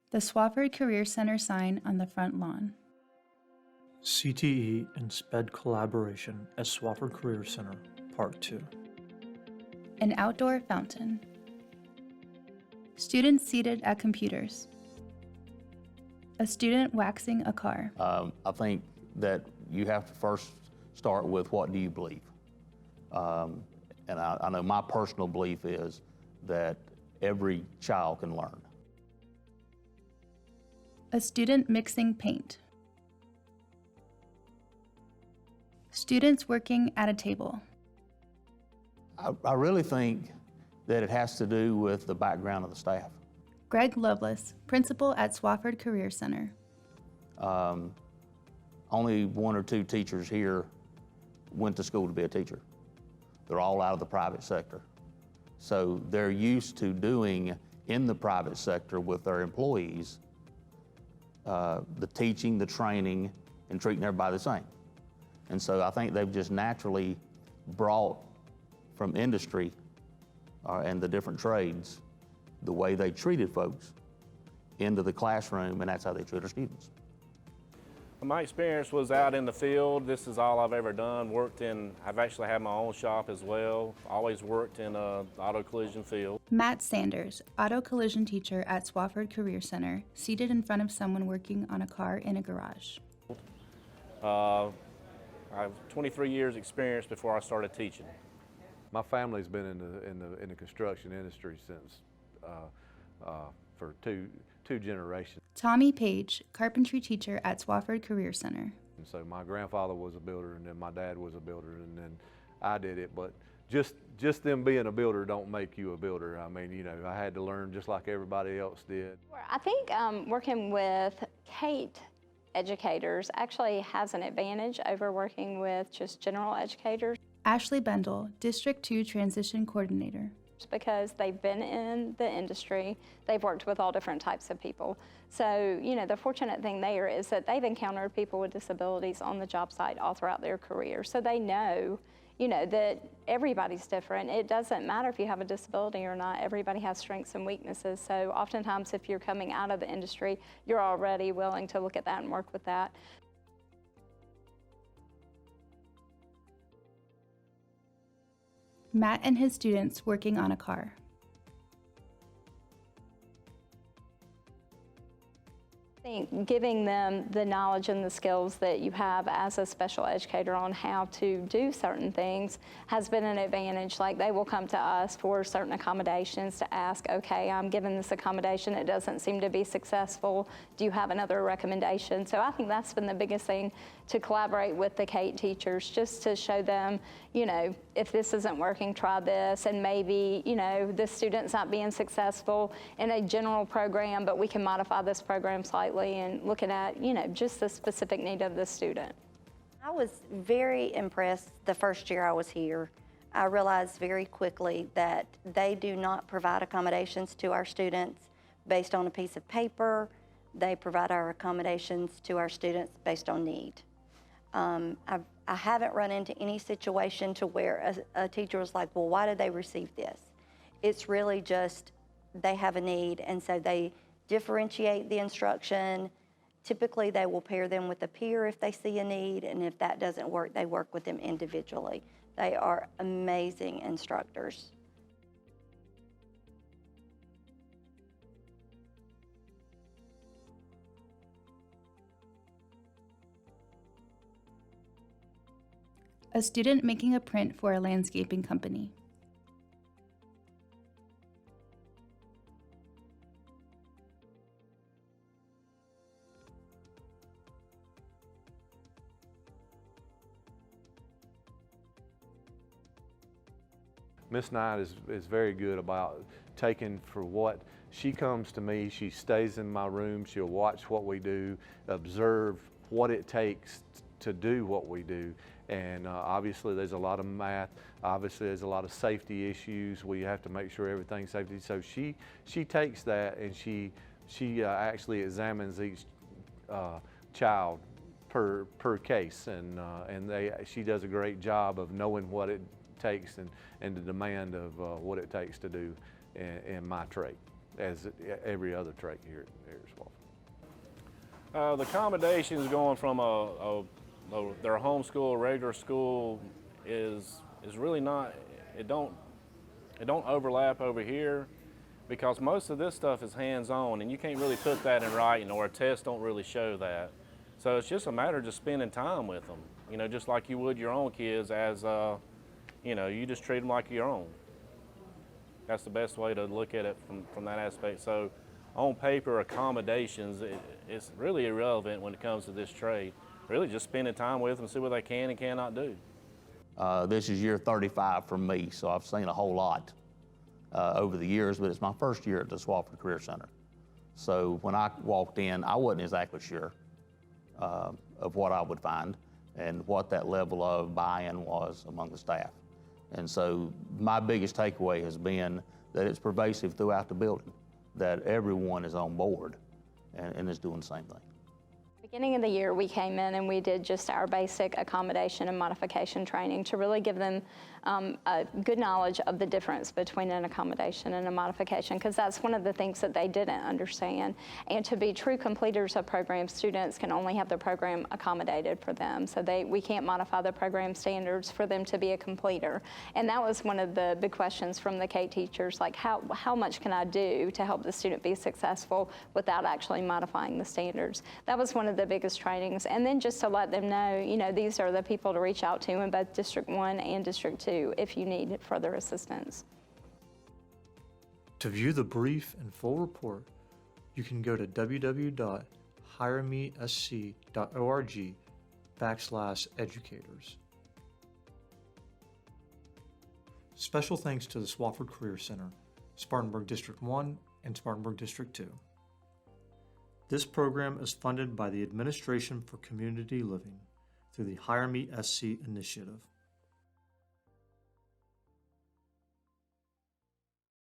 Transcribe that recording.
The Swofford Career Center sign on the front lawn. CTE and SPED collaboration at Swofford Career Center, Part 2. An outdoor fountain. Students seated at computers. A student waxing a car. I think that you have to first start with what do you believe? And I know my personal belief is that every child can learn. A student mixing paint. Students working at a table. I really think that it has to do with the background of the staff. Greg Loveless, principal at Swofford Career Center. Only one or two teachers here went to school to be a teacher. They're all out of the private sector. So they're used to doing in the private sector with their employees the teaching, the training, and treating everybody the same. And so I think they've just naturally brought from industry and the different trades the way they treated folks into the classroom, and that's how they treat our students. My experience was out in the field. This is all I've ever done. I've actually had my own shop as well. Always worked in the auto collision field. Matt Sanders, auto collision teacher at Swofford Career Center, seated in front of someone working on a car in a garage. I have 23 years experience before I started teaching. My family's been in the construction industry since for two generations. Tommy Page, carpentry teacher at Swofford Career Center. And so my grandfather was a builder, and then my dad was a builder, and then I did it. But just them being a builder don't make you a builder. I mean, you know, I had to learn just like everybody else did. I think working with Kate educators actually has an advantage over working with just general educators. Ashley Bendel, District 2 Transition Coordinator. Because they've been in the industry, they've worked with all different types of people. So, you know, the fortunate thing there is that they've encountered people with disabilities on the job site all throughout their career. So they know, you know, that everybody's different. It doesn't matter if you have a disability or not. Everybody has strengths and weaknesses. So oftentimes if you're coming out of the industry, you're already willing to look at that and work with that. Matt and his students working on a car. I think giving them the knowledge and the skills that you have as a special educator on how to do certain things has been an advantage. Like, they will come to us for certain accommodations to ask, okay, I'm given this accommodation, it doesn't seem to be successful. Do you have another recommendation? So I think that's been the biggest thing, to collaborate with the Kate teachers, just to show them, you know, if this isn't working, try this, and maybe, you know, this student's not being successful in a general program, but we can modify this program slightly and looking at, you know, just the specific need of the student. I was very impressed the first year I was here. I realized very quickly that they do not provide accommodations to our students based on a piece of paper. They provide our accommodations to our students based on need. I haven't run into any situation to where a teacher was like, well, why did they receive this? It's really just they have a need, and so they differentiate the instruction. Typically, they will pair them with a peer if they see a need, and if that doesn't work, they work with them individually. They are amazing instructors. A student making a print for a landscaping company. Miss Knight is very good about taking for what she comes to me. She stays in my room. She'll watch what we do, observe what it takes to do what we do. And obviously there's a lot of math. Obviously there's a lot of safety issues. We have to make sure everything's safety. So she takes that and she actually examines each child per case, and she does a great job of knowing what it takes and the demand of what it takes to do in my trade. as every other trade here at Swofford. The accommodations going from their homeschool, regular school is really not, it don't overlap over here, because most of this stuff is hands-on and you can't really put that in writing, or a test don't really show that. So it's just a matter of just spending time with them, you know, just like you would your own kids, as you know, you just treat them like your own. That's the best way to look at it from that aspect. So on paper, accommodations, it's really irrelevant when it comes to this trade. Really just spending time with them, see what they can and cannot do. This is year 35 for me, so I've seen a whole lot over the years, but it's my first year at the Swofford Career Center. So when I walked in, I wasn't exactly sure of what I would find and what that level of buy-in was among the staff. And so my biggest takeaway has been that it's pervasive throughout the building, that everyone is on board and is doing the same thing. Beginning of the year, we came in and we did just our basic accommodation and modification training to really give them a good knowledge of the difference between an accommodation and a modification, because that's one of the things that they didn't understand. And to be true completers of programs, students can only have the program accommodated for them. So we can't modify the program standards for them to be a completer. And that was one of the big questions from the K teachers, like how much can I do to help the student be successful without actually modifying the standards? That was one of the biggest trainings. And then just to let them know, you know, these are the people to reach out to in both District 1 and District 2 if you need further assistance. To view the brief and full report, you can go to www.hiremesc.org/educators. Special thanks to the Swofford Career Center, Spartanburg District 1 and Spartanburg District 2. This program is funded by the Administration for Community Living through the Hire Me SC initiative.